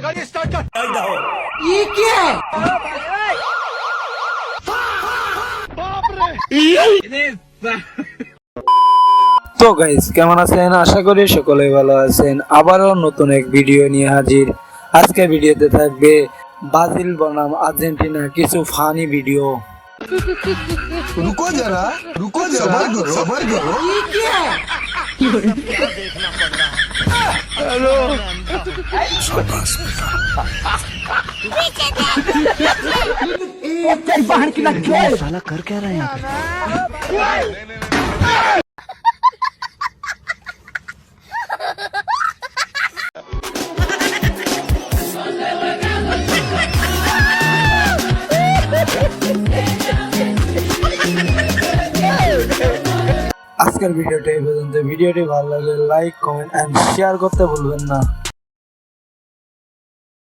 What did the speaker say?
गाड़ी स्टार्ट कर। ये क्या है? তো গাইস কেমন আছেন? আশা করি সকলেই ভালো আছেন। আবারও নতুন এক ভিডিও নিয়ে হাজির। আজকে ভিডিওতে থাকবে ব্রাজিল বনাম আর্জেন্টিনা কিছু ফানি ভিডিও। रुको जरा सबर करो। ये क्या है? साला कर क्या रहे हैं यहाँ पे? আজকের ভিডিওটা এই পর্যন্ত। ভিডিওটি ভালো লাগলে লাইক, কমেন্ট এন্ড শেয়ার করতে ভুলবেন না।